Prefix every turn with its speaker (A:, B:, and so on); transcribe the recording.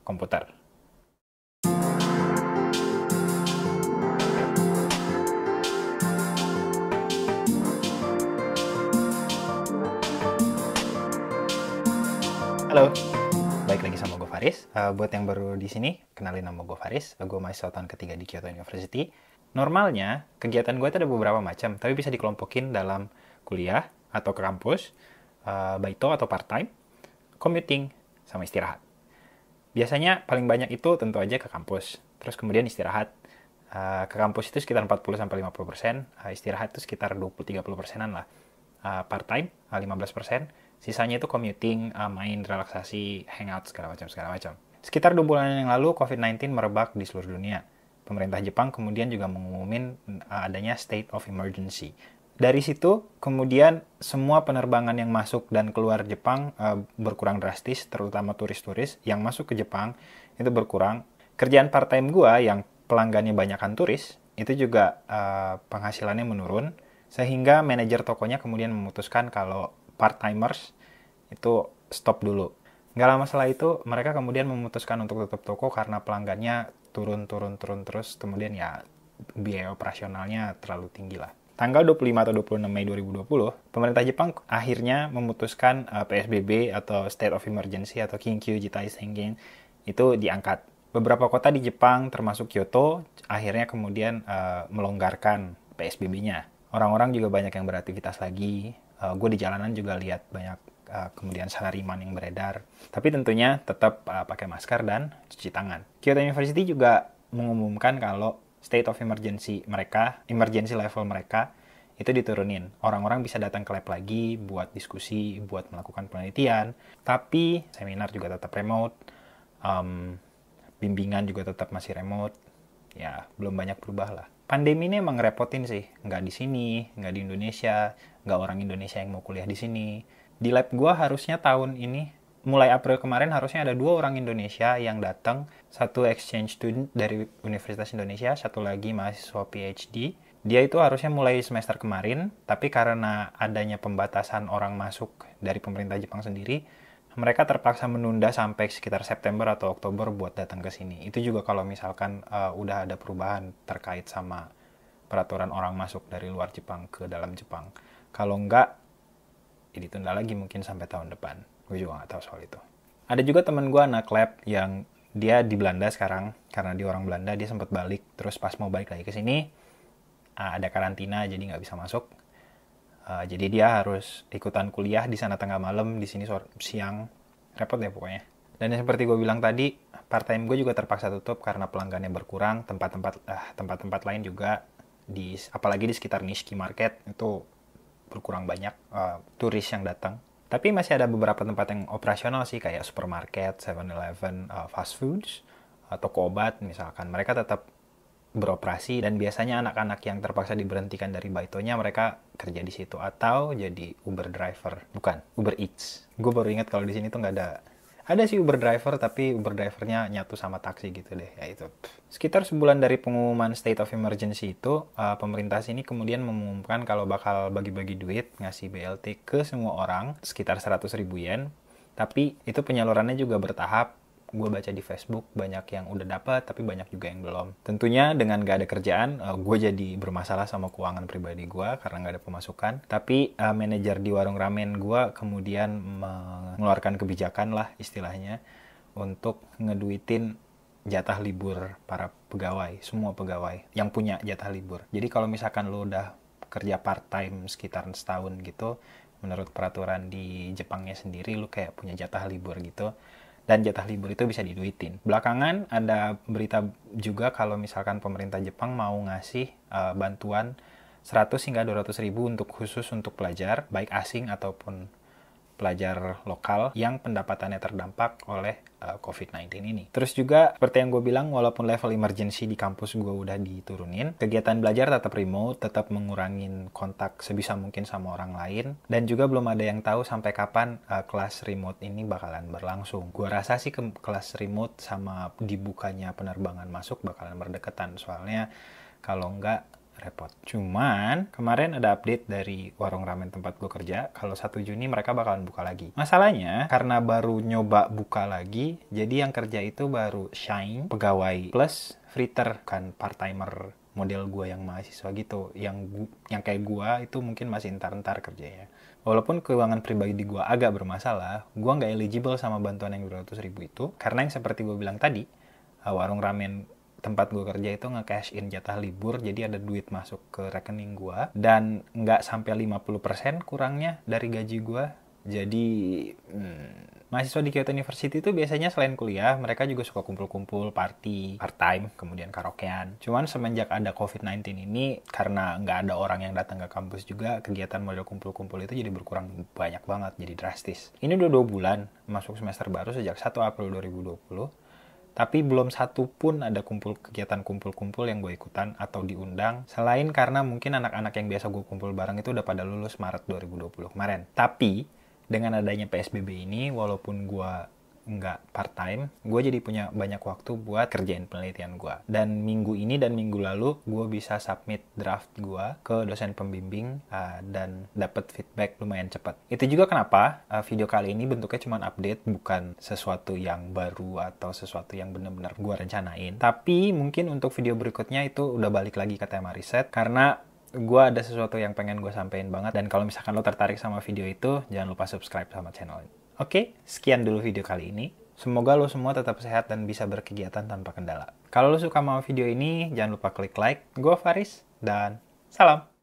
A: komputer. Halo, balik lagi sama gue Faris. Buat yang baru di sini, kenalin nama gue Faris. Gue mahasiswa tahun ketiga di Kyoto University. Normalnya, kegiatan gue itu ada beberapa macam, tapi bisa dikelompokin dalam kuliah atau ke kampus, baito atau part-time, commuting, sama istirahat. Biasanya paling banyak itu tentu aja ke kampus, terus kemudian istirahat. Ke kampus itu sekitar 40-50%, istirahat itu sekitar 20-30%an lah. Part-time 15%, sisanya itu commuting, main, relaksasi, hangout, segala macam. Sekitar 2 bulan yang lalu, COVID-19 merebak di seluruh dunia. Pemerintah Jepang kemudian juga mengumumin adanya state of emergency. Dari situ, kemudian semua penerbangan yang masuk dan keluar Jepang berkurang drastis, terutama turis-turis yang masuk ke Jepang itu berkurang. Kerjaan part-time gua yang pelanggannya banyakan turis, itu juga penghasilannya menurun, sehingga manajer tokonya kemudian memutuskan kalau part-timers itu stop dulu. Nggak lama setelah itu, mereka kemudian memutuskan untuk tutup toko karena pelanggannya turun terus, kemudian ya biaya operasionalnya terlalu tinggi lah. Tanggal 25 atau 26 Mei 2020, pemerintah Jepang akhirnya memutuskan PSBB atau State of Emergency atau Kinkyu Jitai Sengen itu diangkat. Beberapa kota di Jepang termasuk Kyoto akhirnya kemudian melonggarkan PSBB-nya. Orang-orang juga banyak yang beraktivitas lagi. Gue di jalanan juga lihat banyak kemudian salaryman yang beredar. Tapi tentunya tetap pakai masker dan cuci tangan. Kyoto University juga mengumumkan kalau state of emergency mereka, emergency level mereka, itu diturunin. Orang-orang bisa datang ke lab lagi buat diskusi, buat melakukan penelitian. Tapi seminar juga tetap remote. Bimbingan juga tetap masih remote. Ya, belum banyak berubah lah. Pandemi ini emang ngerepotin sih. Nggak di sini, nggak di Indonesia, nggak orang Indonesia yang mau kuliah di sini. Di lab gue harusnya tahun ini, mulai April kemarin harusnya ada 2 orang Indonesia yang datang. Satu exchange student dari Universitas Indonesia, satu lagi mahasiswa PhD. Dia itu harusnya mulai semester kemarin, tapi karena adanya pembatasan orang masuk dari pemerintah Jepang sendiri, mereka terpaksa menunda sampai sekitar September atau Oktober buat datang ke sini. Itu juga kalau misalkan udah ada perubahan terkait sama peraturan orang masuk dari luar Jepang ke dalam Jepang. Kalau enggak, ya ditunda lagi mungkin sampai tahun depan. Gue juga nggak tahu soal itu. Ada juga temen gue anak lab yang dia di Belanda sekarang. Karena dia orang Belanda, dia sempat balik. Terus pas mau balik lagi ke sini, ada karantina jadi nggak bisa masuk. Jadi dia harus ikutan kuliah di sana tengah malam, di sini siang. Repot ya pokoknya. Dan seperti gue bilang tadi, part-time gue juga terpaksa tutup karena pelanggannya berkurang. Tempat-tempat lain juga, apalagi di sekitar Nishiki Market, itu berkurang banyak turis yang datang. Tapi masih ada beberapa tempat yang operasional sih, kayak supermarket, 7-Eleven, fast foods, toko obat misalkan. Mereka tetap beroperasi, dan biasanya anak-anak yang terpaksa diberhentikan dari baitonya mereka kerja di situ atau jadi Uber driver, bukan Uber Eats. Gue baru ingat kalau di sini tuh nggak ada sih Uber driver, tapi Uber drivernya nyatu sama taksi gitu deh, ya itu. Sekitar sebulan dari pengumuman state of emergency itu, pemerintah sini kemudian mengumumkan kalau bakal bagi-bagi duit, ngasih BLT ke semua orang sekitar 100.000 yen. Tapi itu penyalurannya juga bertahap. Gue baca di Facebook banyak yang udah dapat, tapi banyak juga yang belum. Tentunya dengan gak ada kerjaan, gue jadi bermasalah sama keuangan pribadi gue karena gak ada pemasukan. Tapi manajer di warung ramen gue kemudian mengeluarkan kebijakan lah istilahnya untuk ngeduitin jatah libur para pegawai, semua pegawai yang punya jatah libur. Jadi kalau misalkan lo udah kerja part-time sekitar setahun gitu, menurut peraturan di Jepangnya sendiri, lo kayak punya jatah libur gitu. Dan jatah libur itu bisa diduitin. Belakangan ada berita juga kalau misalkan pemerintah Jepang mau ngasih bantuan 100 hingga 200 ribu khusus untuk pelajar, baik asing ataupun pelajar lokal yang pendapatannya terdampak oleh COVID-19 ini. Terus juga, seperti yang gue bilang, walaupun level emergency di kampus gue udah diturunin, kegiatan belajar tetap remote, tetap mengurangin kontak sebisa mungkin sama orang lain, dan juga belum ada yang tahu sampai kapan kelas remote ini bakalan berlangsung. Gue rasa sih kelas remote sama dibukanya penerbangan masuk bakalan berdekatan, soalnya kalau enggak, repot. Cuman kemarin ada update dari warung ramen tempat gue kerja, kalau 1 Juni mereka bakalan buka lagi. Masalahnya karena baru nyoba buka lagi, jadi yang kerja itu baru Shine, pegawai plus fritter, kan part-timer model gue yang mahasiswa gitu. Yang kayak gue itu mungkin masih entar-entar kerjanya. Walaupun keuangan pribadi gue agak bermasalah, gue nggak eligible sama bantuan yang 200.000 itu, karena yang seperti gue bilang tadi, warung ramen tempat gue kerja itu nge-cash in jatah libur, jadi ada duit masuk ke rekening gue, dan nggak sampai 50% kurangnya dari gaji gue. Jadi mahasiswa di Kyoto University itu biasanya selain kuliah, mereka juga suka kumpul-kumpul, party, part-time, kemudian karaokean. Cuman semenjak ada COVID-19 ini, karena nggak ada orang yang datang ke kampus juga, kegiatan model kumpul-kumpul itu jadi berkurang banyak banget, jadi drastis. Ini udah 2 bulan, masuk semester baru sejak 1 April 2020, tapi belum satu pun ada kegiatan kumpul-kumpul yang gue ikutan atau diundang. Selain karena mungkin anak-anak yang biasa gue kumpul bareng itu udah pada lulus Maret 2020 kemarin. Tapi dengan adanya PSBB ini, walaupun gue nggak part-time, gue jadi punya banyak waktu buat kerjain penelitian gue. Dan minggu ini dan minggu lalu, gue bisa submit draft gue ke dosen pembimbing dan dapet feedback lumayan cepat. Itu juga kenapa video kali ini bentuknya cuma update, bukan sesuatu yang baru atau sesuatu yang benar-benar gue rencanain. Tapi mungkin untuk video berikutnya itu udah balik lagi ke tema riset, karena gue ada sesuatu yang pengen gue sampein banget. Dan kalau misalkan lo tertarik sama video itu, jangan lupa subscribe sama channel ini. Oke, sekian dulu video kali ini. Semoga lo semua tetap sehat dan bisa berkegiatan tanpa kendala. Kalau lo suka sama video ini, jangan lupa klik like. Gue Faris, dan salam!